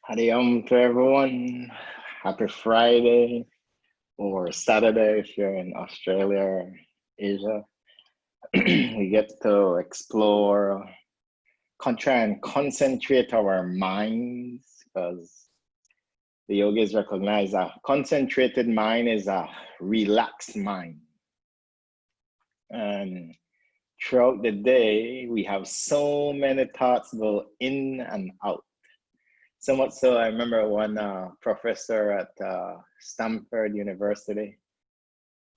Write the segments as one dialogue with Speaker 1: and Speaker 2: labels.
Speaker 1: Howdy to everyone. Happy Friday or Saturday if you're in Australia or Asia. We get to explore, try and concentrate our minds because the yogis recognize a concentrated mind is a relaxed mind. And throughout the day, we have so many thoughts go in and out. So much so, I remember one professor at Stanford University,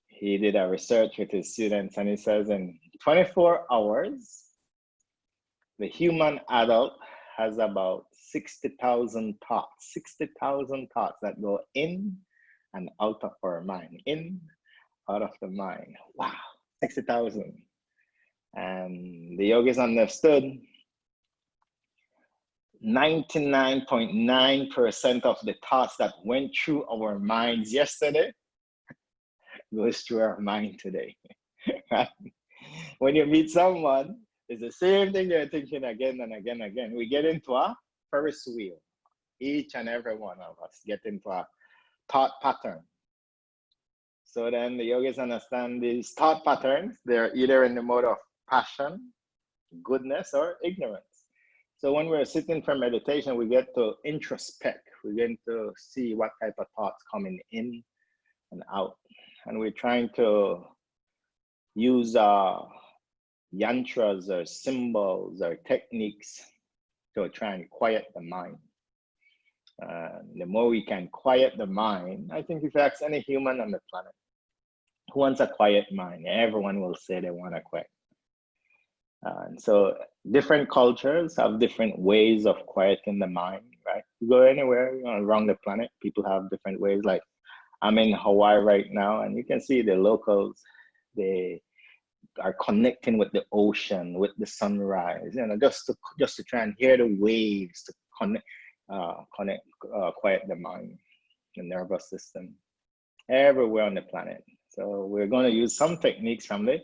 Speaker 1: he did a research with his students and he says in 24 hours, the human adult has about 60,000 thoughts, 60,000 thoughts that go in and out of our mind, in, out of the mind. Wow, 60,000. And the yogis understood 99.9% of the thoughts that went through our minds yesterday goes through our mind today. When you meet someone, it's the same thing you're thinking again and again and again. We get into a Ferris wheel. Each and every one of us get into a thought pattern. So then the yogis understand these thought patterns. They're either in the mode of passion, goodness, or ignorance. So when we're sitting for meditation, we get to introspect. We get to see what type of thoughts coming in and out. And we're trying to use yantras or symbols or techniques to try and quiet the mind. The more we can quiet the mind, I think if you ask any human on the planet who wants a quiet mind, everyone will say they want a quiet. And so different cultures have different ways of quieting the mind, right? You go anywhere around the planet, people have different ways. Like I'm in Hawaii right now, and you can see the locals, they are connecting with the ocean, with the sunrise, just to try and hear the waves to quiet the mind, the nervous system, everywhere on the planet. So we're going to use some techniques from the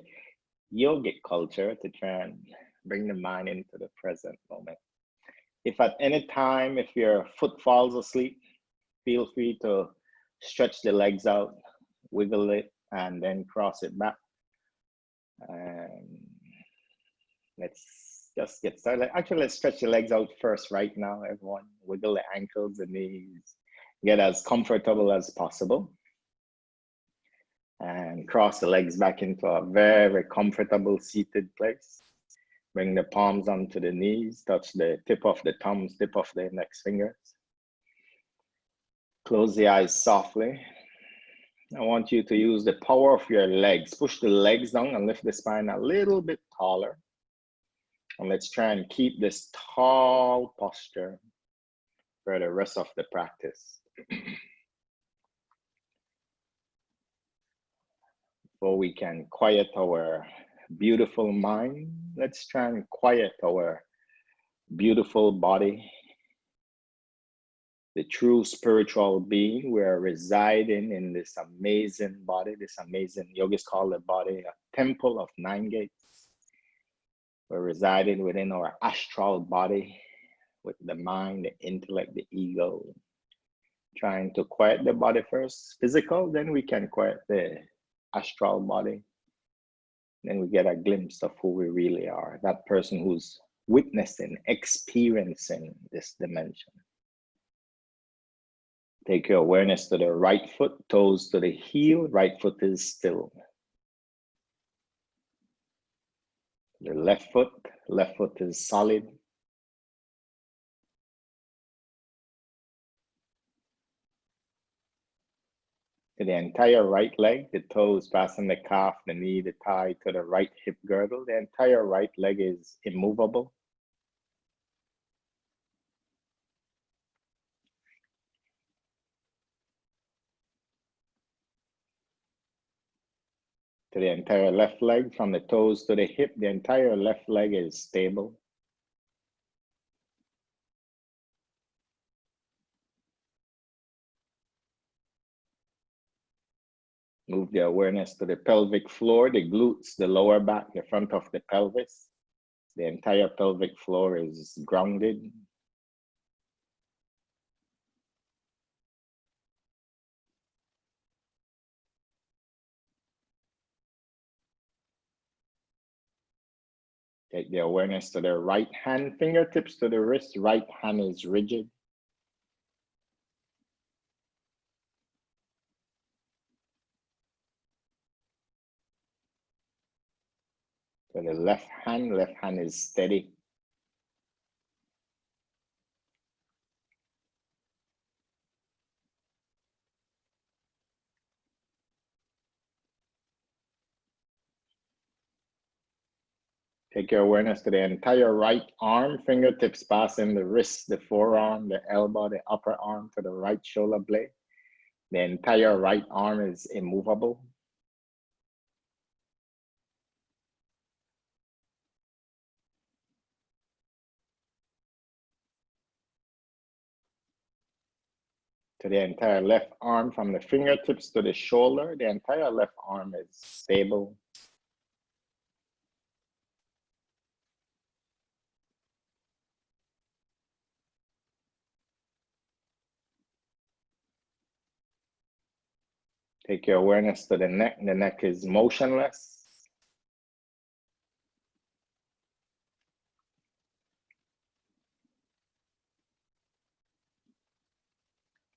Speaker 1: yogic culture to try and bring the mind into the present moment. If at any time, if your foot falls asleep, feel free to stretch the legs out, wiggle it, and then cross it back. And let's just get started. Actually, let's stretch the legs out first right now, everyone. Wiggle the ankles, the knees, get as comfortable as possible. And cross the legs back into a very comfortable seated place. Bring the palms onto the knees, touch the tip of the thumbs, tip of the index fingers. Close the eyes softly. I want you to use the power of your legs. Push the legs down and lift the spine a little bit taller. And let's try and keep this tall posture for the rest of the practice. Before we can quiet our beautiful mind, let's try and quiet our beautiful body. The true spiritual being, we are residing in this amazing body, this amazing, yogis call the body a temple of 9 gates. We're residing within our astral body with the mind, the intellect, the ego. Trying to quiet the body first, physical, then we can quiet the astral body. Then we get a glimpse of who we really are, that person who's witnessing, experiencing this dimension. Take your awareness to the right foot, toes to the heel, right foot is still. The left foot is solid. To the entire right leg, the toes passing the calf, the knee, the thigh to the right hip girdle. The entire right leg is immovable. To the entire left leg, from the toes to the hip, the entire left leg is stable. Move the awareness to the pelvic floor, the glutes, the lower back, the front of the pelvis. The entire pelvic floor is grounded. Take the awareness to the right hand, fingertips to the wrist, right hand is rigid. To the left hand is steady. Take your awareness to the entire right arm, fingertips passing the wrist, the forearm, the elbow, the upper arm to the right shoulder blade. The entire right arm is immovable. To the entire left arm, from the fingertips to the shoulder, the entire left arm is stable. Take your awareness to the neck is motionless.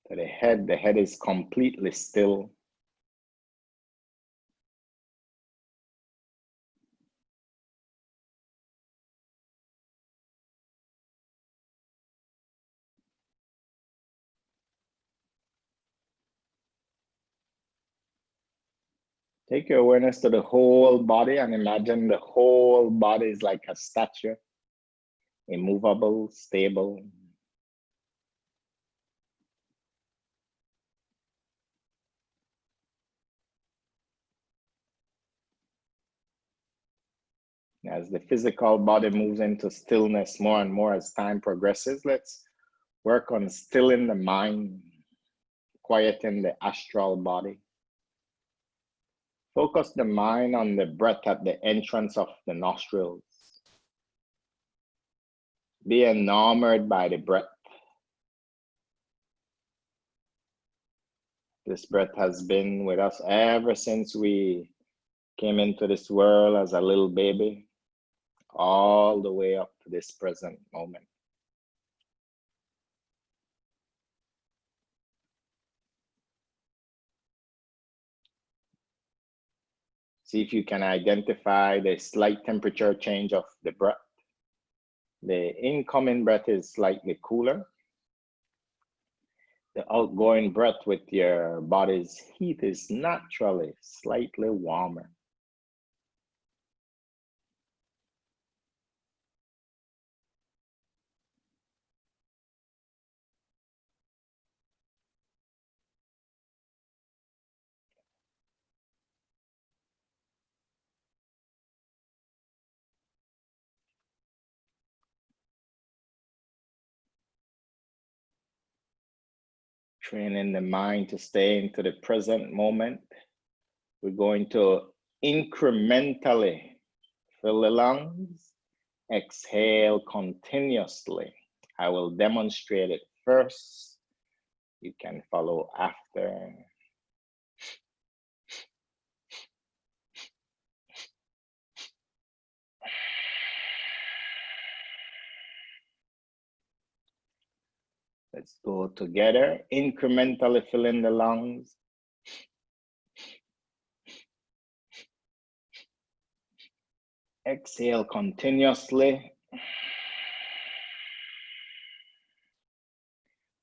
Speaker 1: To the head is completely still. Take your awareness to the whole body and imagine the whole body is like a statue, immovable, stable. As the physical body moves into stillness more and more as time progresses, let's work on stilling the mind, quieting the astral body. Focus the mind on the breath at the entrance of the nostrils. Be enamored by the breath. This breath has been with us ever since we came into this world as a little baby, all the way up to this present moment. See if you can identify the slight temperature change of the breath. The incoming breath is slightly cooler. The outgoing breath with your body's heat is naturally slightly warmer. Training the mind to stay into the present moment. We're going to incrementally fill the lungs, exhale continuously. I will demonstrate it first. You can follow after. Let's go together. Incrementally fill in the lungs. Exhale continuously.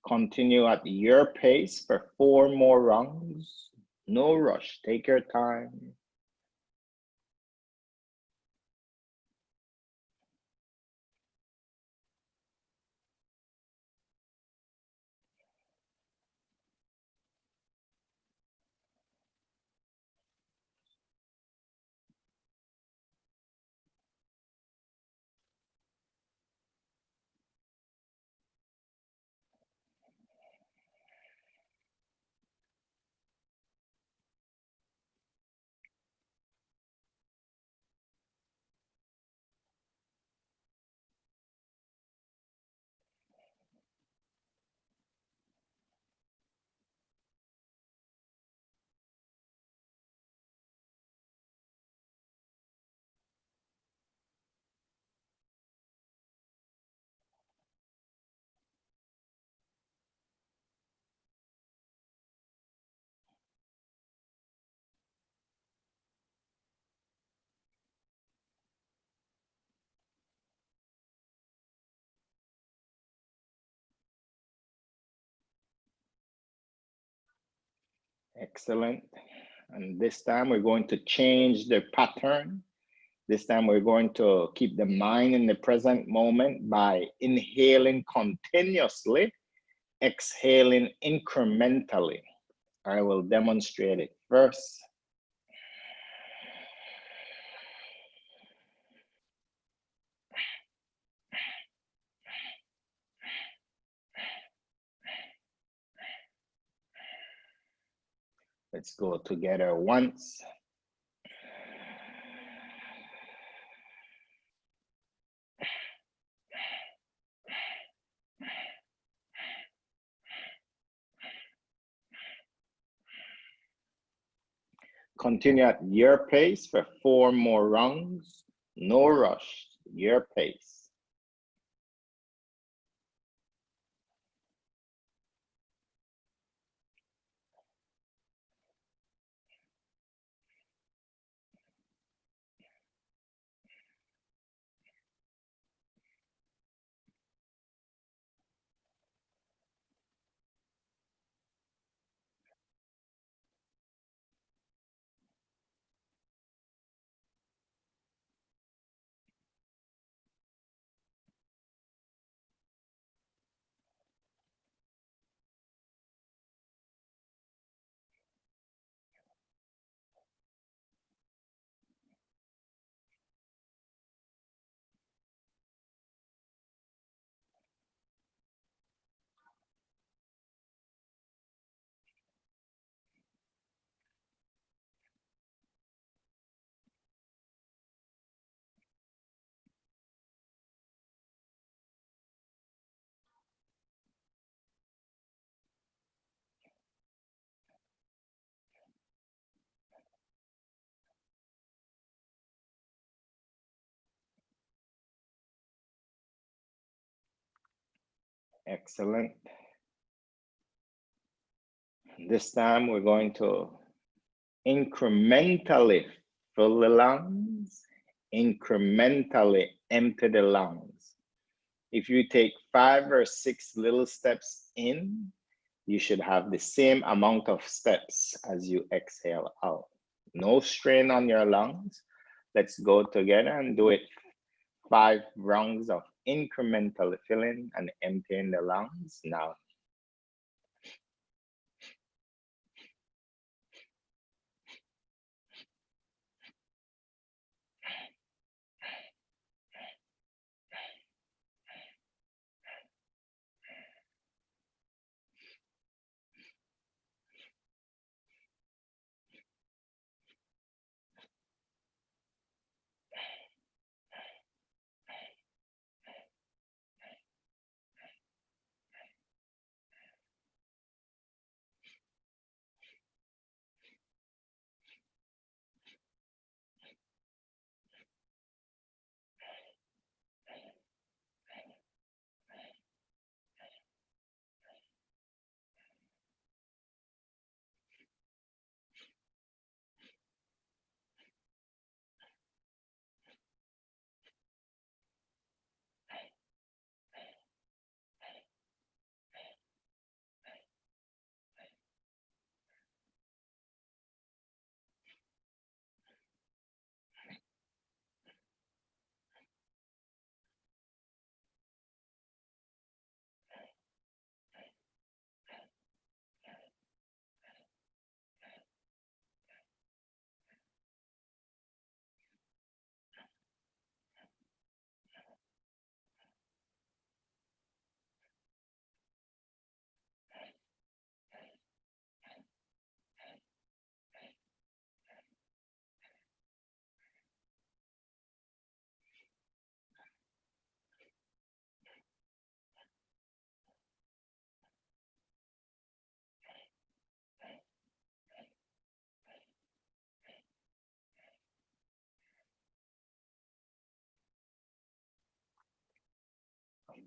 Speaker 1: Continue at your pace for 4 more rounds. No rush. Take your time. Excellent. And this time we're going to change the pattern. This time we're going to keep the mind in the present moment by inhaling continuously, exhaling incrementally. I will demonstrate it first. Let's go together once. Continue at your pace for 4 more rounds. No rush, your pace. Excellent. This time we're going to incrementally fill the lungs, incrementally empty the lungs. If you take 5 or 6 little steps in, you should have the same amount of steps as you exhale out. No strain on your lungs. Let's go together and do it 5 rounds of incremental filling and emptying the lungs now.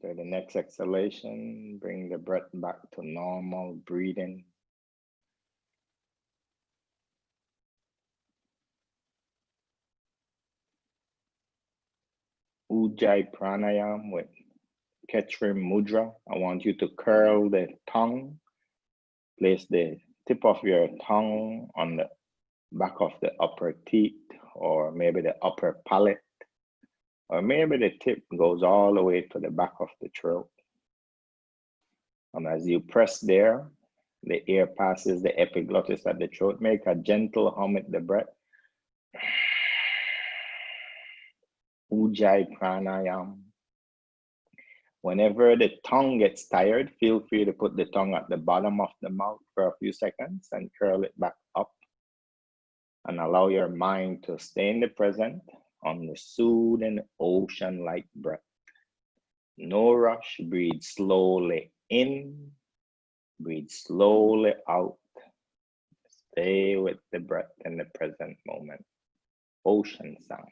Speaker 1: After the next exhalation, bring the breath back to normal breathing. Ujjayi Pranayam with Ketrim Mudra. I want you to curl the tongue. Place the tip of your tongue on the back of the upper teeth, or maybe the upper palate, or maybe the tip goes all the way to the back of the throat. And as you press there, the air passes the epiglottis at the throat. Make a gentle hum with the breath. Ujjayi Pranayam. Whenever the tongue gets tired, feel free to put the tongue at the bottom of the mouth for a few seconds and curl it back up. And allow your mind to stay in the present on the soothing ocean-like breath. No rush, breathe slowly in, breathe slowly out. Stay with the breath in the present moment. Ocean sound.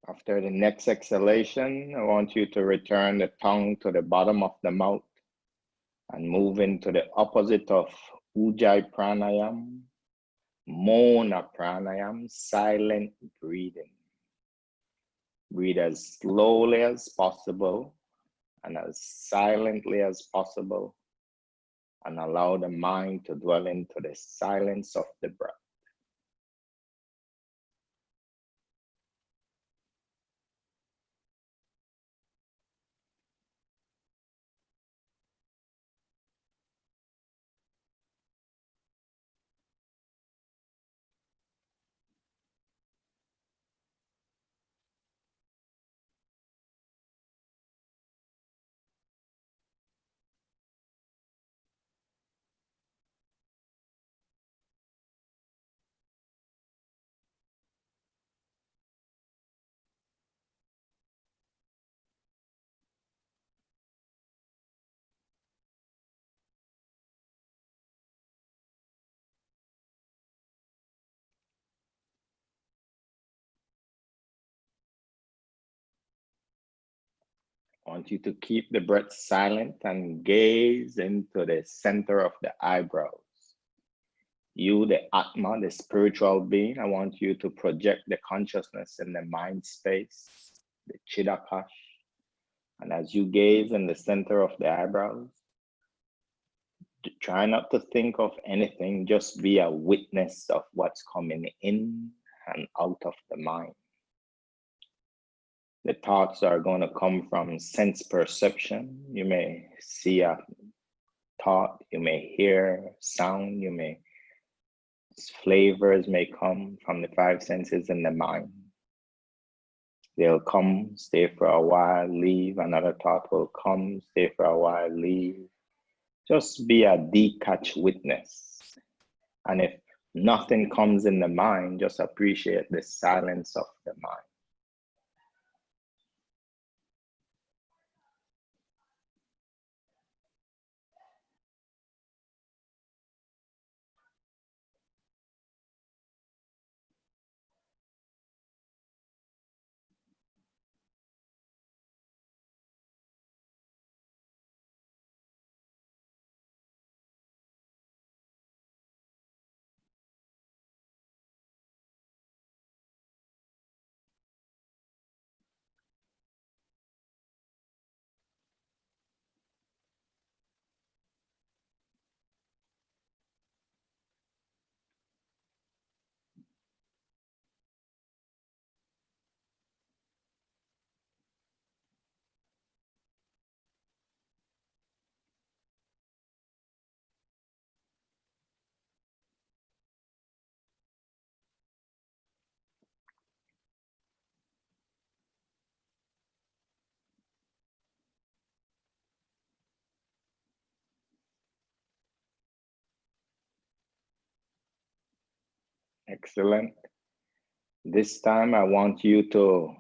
Speaker 1: After the next exhalation, I want you to return the tongue to the bottom of the mouth and move into the opposite of Ujjayi Pranayam, Mona Pranayam, silent breathing. Breathe as slowly as possible and as silently as possible, and allow the mind to dwell into the silence of the breath. I want you to keep the breath silent and gaze into the center of the eyebrows. You, the Atma, the spiritual being, I want you to project the consciousness in the mind space, the Chidapash. And as you gaze in the center of the eyebrows, try not to think of anything, just be a witness of what's coming in and out of the mind. The thoughts are going to come from sense perception. You may see a thought, you may hear sound, flavors may come from the five senses in the mind. They'll come, stay for a while, leave. Another thought will come, stay for a while, leave. Just be a detached witness. And if nothing comes in the mind, just appreciate the silence of the mind. Excellent. This time I want you to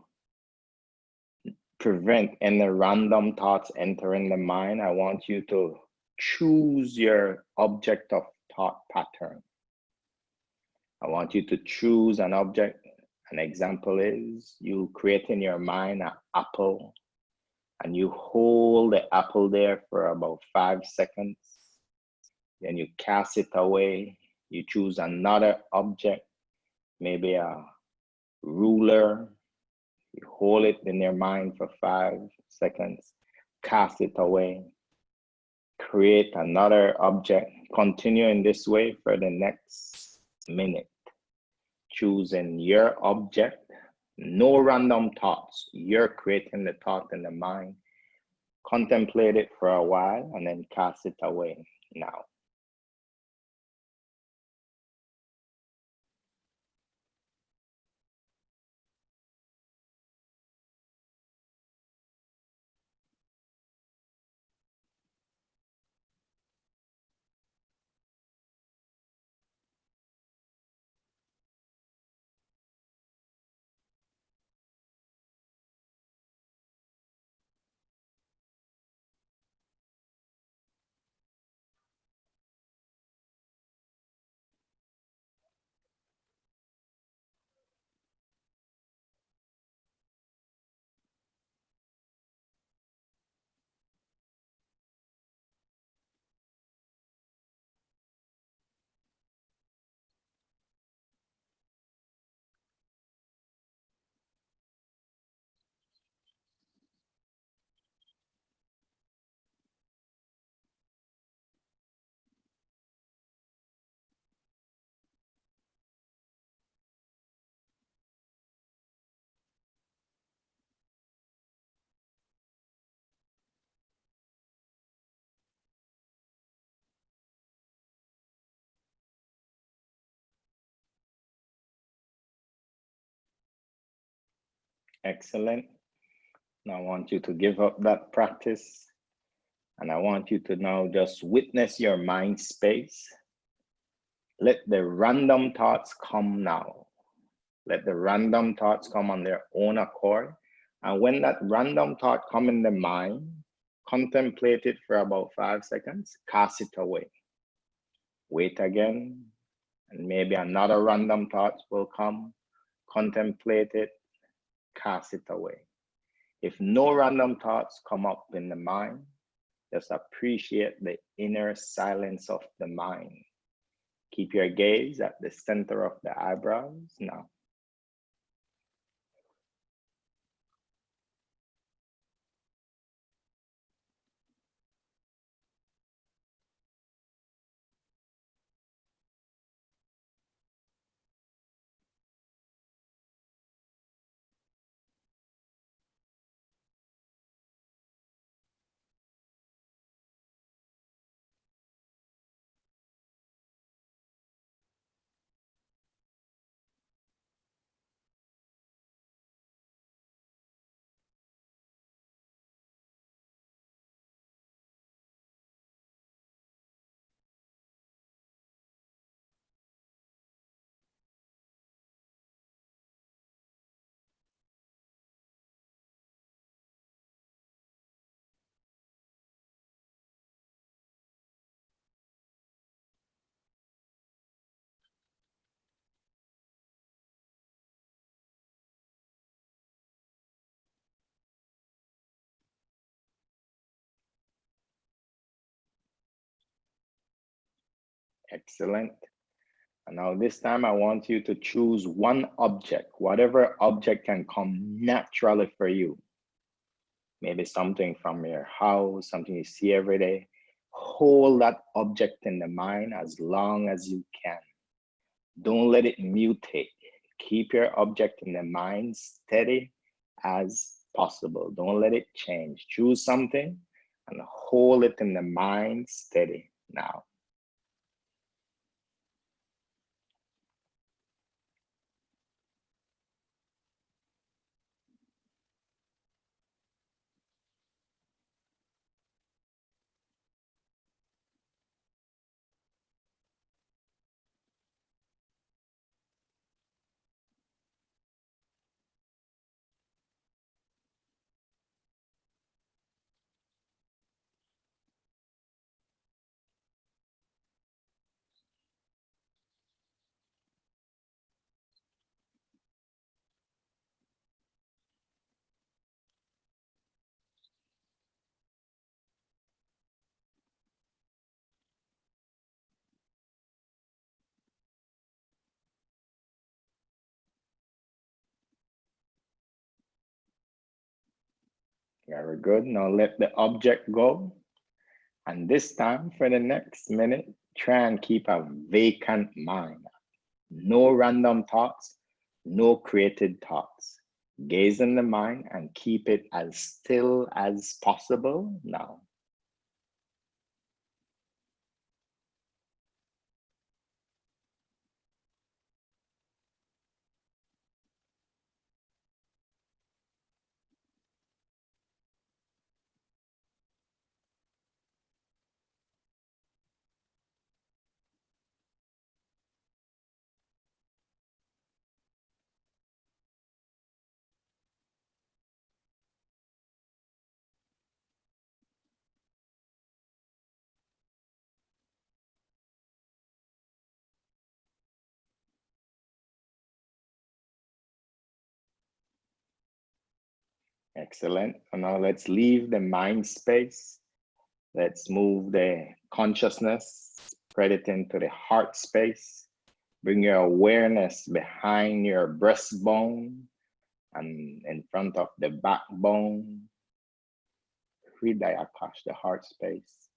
Speaker 1: prevent any random thoughts entering the mind. I want you to choose your object of thought pattern. I want you to choose an object. An example is you create in your mind an apple and you hold the apple there for about 5 seconds. Then you cast it away. You choose another object, maybe a ruler. You hold it in your mind for 5 seconds, cast it away, create another object. Continue in this way for the next minute. Choosing your object, no random thoughts. You're creating the thought in the mind. Contemplate it for a while and then cast it away now. Excellent. Now I want you to give up that practice and I want you to now just witness your mind space. Let the random thoughts come now. Let the random thoughts come on their own accord. And when that random thought come in the mind, contemplate it for about 5 seconds, cast it away. Wait again, and maybe another random thought will come. Contemplate it, cast it away. If no random thoughts come up in the mind, just appreciate the inner silence of the mind. Keep your gaze at the center of the eyebrows now. Excellent. And now this time I want you to choose one object, whatever object can come naturally for you. Maybe something from your house, something you see every day. Hold that object in the mind as long as you can. Don't let it mutate. Keep your object in the mind steady as possible. Don't let it change. Choose something and hold it in the mind steady now. Very good. Now let the object go. And this time for the next minute, try and keep a vacant mind. No random thoughts, no created thoughts. Gaze in the mind and keep it as still as possible now. Excellent. And now let's leave the mind space. Let's move the consciousness, spread it into the heart space. Bring your awareness behind your breastbone and in front of the backbone. Hridayakash, the heart space.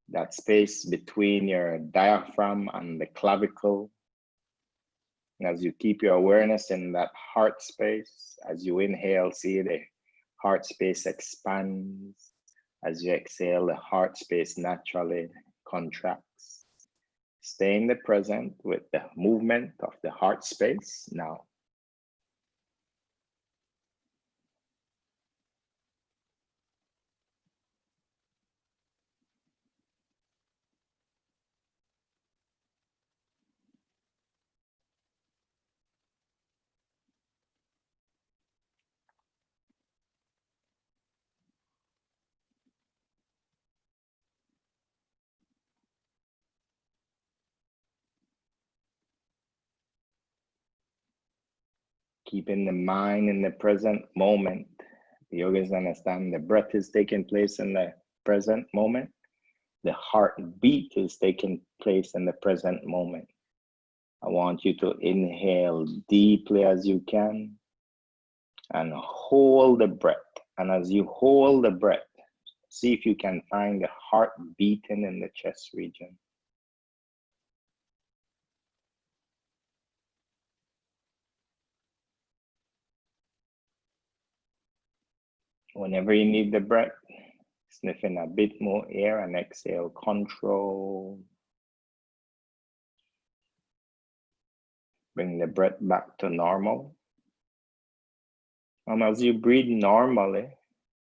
Speaker 1: That space between your diaphragm and the clavicle. And as you keep your awareness in that heart space, as you inhale, see the heart space expands. As you exhale, the heart space naturally contracts. Stay in the present with the movement of the heart space now. Keeping the mind in the present moment, Yogis understand the breath is taking place in the present moment. The heartbeat is taking place in the present moment. I want you to inhale deeply as you can and hold the breath. And as you hold the breath, see if you can find the heart beating in the chest region. Whenever you need the breath, sniff in a bit more air and exhale, control. Bring the breath back to normal. And as you breathe normally,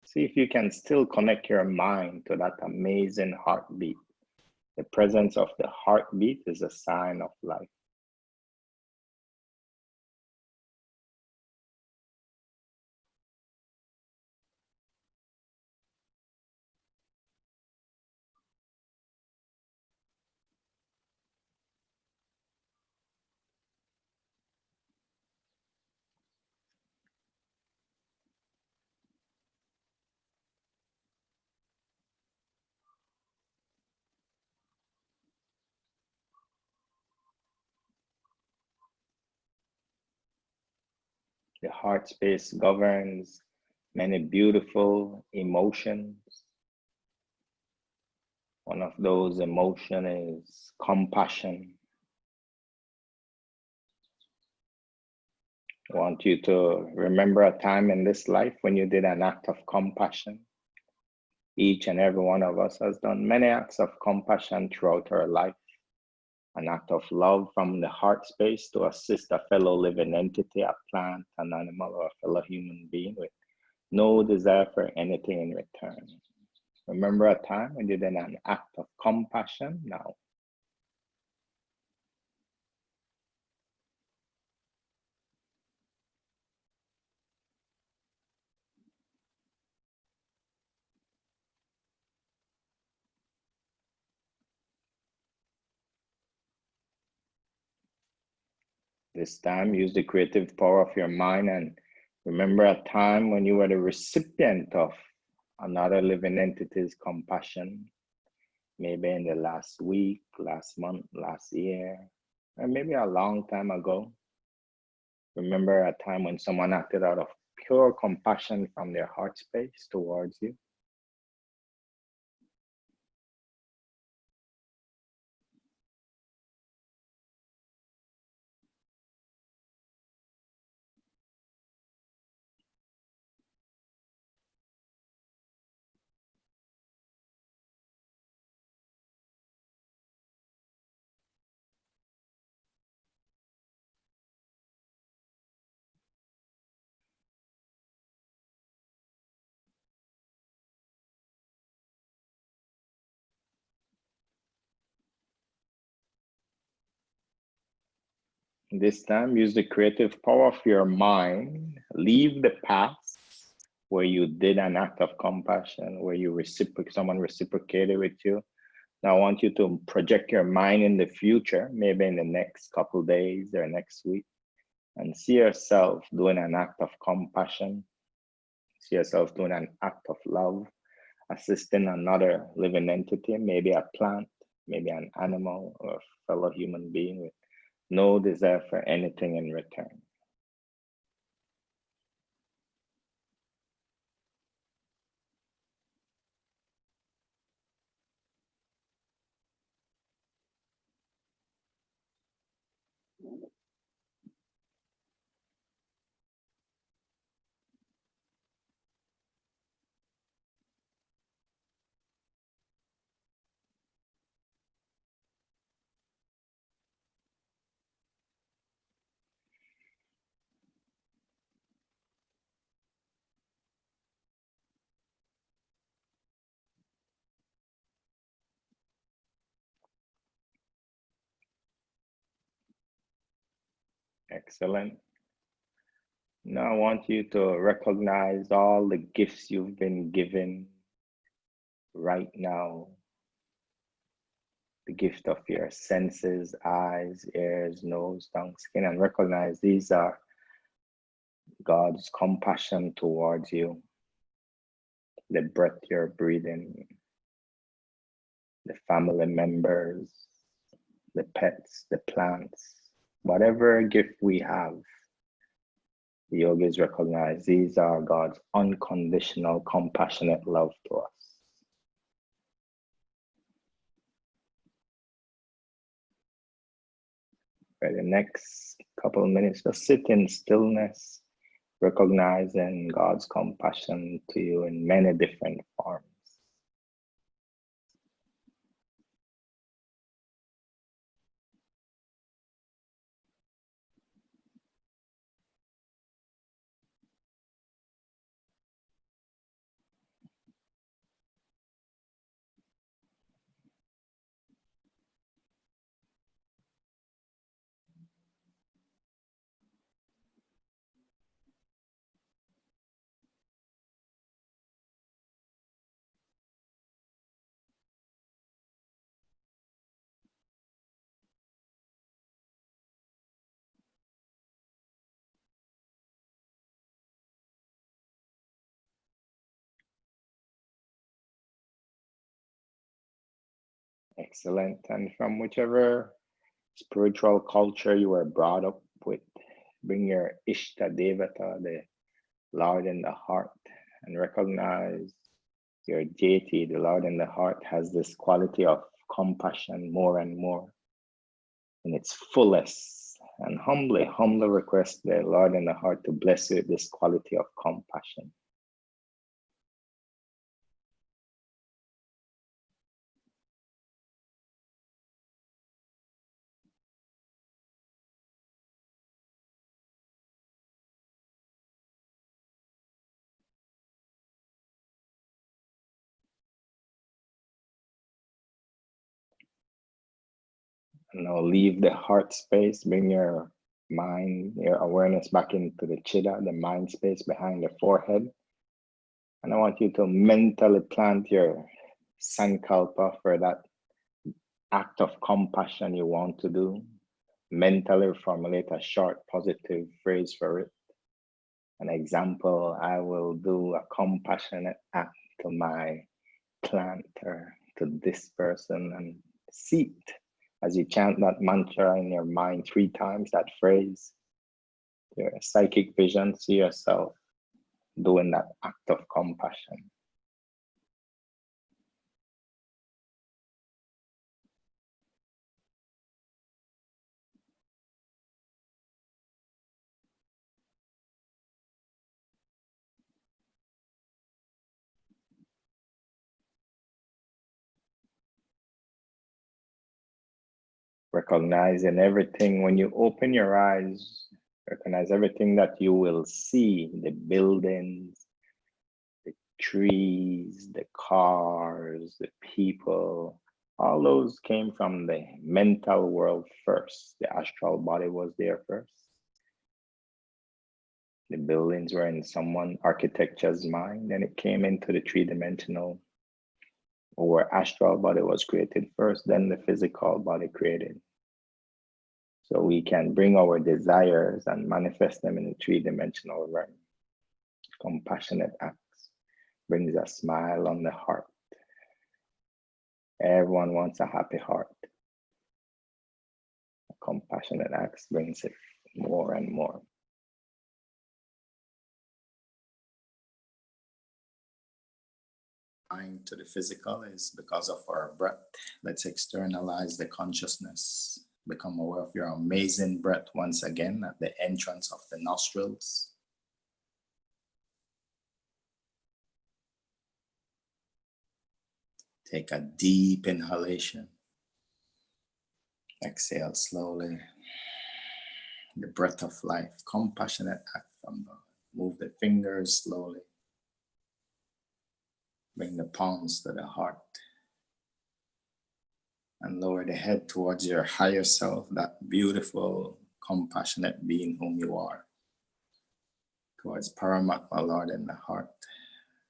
Speaker 1: see if you can still connect your mind to that amazing heartbeat. The presence of the heartbeat is a sign of life. The heart space governs many beautiful emotions. One of those emotions is compassion. I want you to remember a time in this life when you did an act of compassion. Each and every one of us has done many acts of compassion throughout our life. An act of love from the heart space to assist a fellow living entity, a plant, an animal, or a fellow human being with no desire for anything in return. Remember a time when you did an act of compassion now. This time, use the creative power of your mind and remember a time when you were the recipient of another living entity's compassion, maybe in the last week, last month, last year, or maybe a long time ago. Remember a time when someone acted out of pure compassion from their heart space towards you. This time, use the creative power of your mind. Leave the past where you did an act of compassion, where someone reciprocated with you. Now I want you to project your mind in the future, maybe in the next couple days or next week, and see yourself doing an act of compassion. See yourself doing an act of love, assisting another living entity, maybe a plant, maybe an animal, or a fellow human being with no desire for anything in return. Excellent. Now I want you to recognize all the gifts you've been given right now. The gift of your senses, eyes, ears, nose, tongue, skin, and recognize these are God's compassion towards you. the breath you're breathing, the family members, the pets, the plants, whatever gift we have, the yogis recognize these are God's unconditional, compassionate love to us. For the next couple of minutes, just sit in stillness, recognizing God's compassion to you in many different forms. Excellent. And from whichever spiritual culture you were brought up with, bring your Ishta Devata, the Lord in the heart, and recognize your deity, the Lord in the heart, has this quality of compassion more and more in its fullest. And humbly request the Lord in the heart to bless you with this quality of compassion. And now leave the heart space, bring your mind, your awareness back into the chitta, the mind space behind the forehead. And I want you to mentally plant your sankalpa for that act of compassion you want to do. Mentally formulate a short positive phrase for it. An example, I will do a compassionate act to my plant or to this person, and see it as you chant that mantra in your mind 3 times, that phrase, your psychic vision, see yourself doing that act of compassion. Recognizing everything, when you open your eyes, recognize everything that you will see, the buildings, the trees, the cars, the people, all those came from the mental world first. The astral body was there first. The buildings were in someone architecture's mind, and it came into the 3-dimensional, or astral body was created first, then the physical body created. So we can bring our desires and manifest them in the 3-dimensional realm. Compassionate acts brings a smile on the heart. Everyone wants a happy heart. Compassionate acts brings it more and more. Mind to the physical is because of our breath. Let's externalize the consciousness. Become aware of your amazing breath once again at the entrance of the nostrils. Take a deep inhalation. Exhale slowly. The breath of life, compassionate act from God. Move the fingers slowly. Bring the palms to the heart. And lower the head towards your higher self, that beautiful, compassionate being whom you are. Towards Paramatma, Lord in the heart.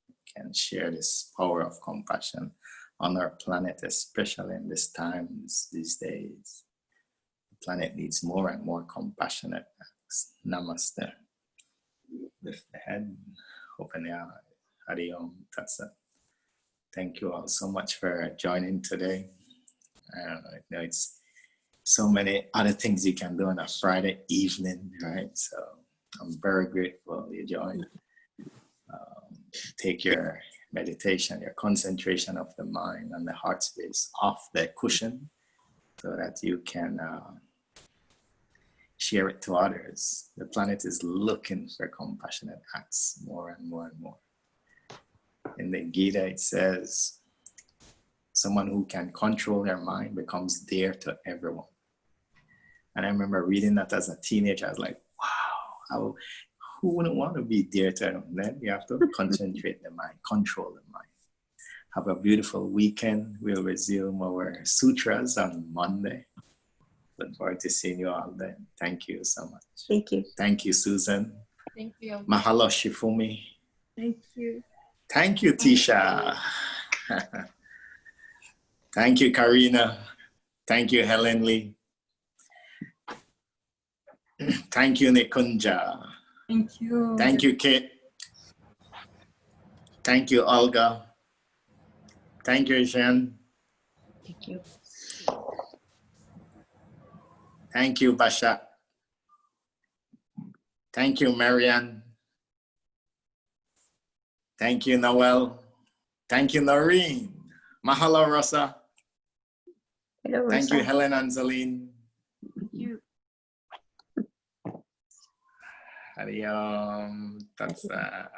Speaker 1: We can share this power of compassion on our planet, especially in these times, these days. The planet needs more and more compassionate acts. Namaste. Lift the head, open the eyes.
Speaker 2: Hariom Tatsat. Thank you all so much for joining today. I know it's so many other things you can do on a Friday evening, right? So I'm very grateful you joined. Take your meditation, your concentration of the mind and the heart space off the cushion so that you can share it to others. The planet is looking for compassionate acts more and more and more. In the Gita, it says, someone who can control their mind becomes dear to everyone. And I remember reading that as a teenager. I was like, wow, who wouldn't want to be dear to everyone? Then you have to concentrate the mind, control the mind. Have a beautiful weekend. We'll resume our sutras on Monday. Look forward to seeing you all then. Thank you so much.
Speaker 3: Thank you.
Speaker 2: Thank you, Susan.
Speaker 4: Thank you.
Speaker 2: Mahalo, Shifumi.
Speaker 4: Thank you.
Speaker 2: Thank you, Tisha. Thank you, Karina. Thank you, Helen Lee. Thank you, Nikunja.
Speaker 4: Thank you.
Speaker 2: Thank you, Kate. Thank you, Olga. Thank you, Jen.
Speaker 3: Thank you.
Speaker 2: Thank you, Basha. Thank you, Marianne. Thank you, Noel. Thank you, Noreen. Mahalo, Rosa.
Speaker 3: Hello, Rosa.
Speaker 2: Thank you, Helen Angeline.
Speaker 4: Thank you.
Speaker 2: Hariom Tatsa.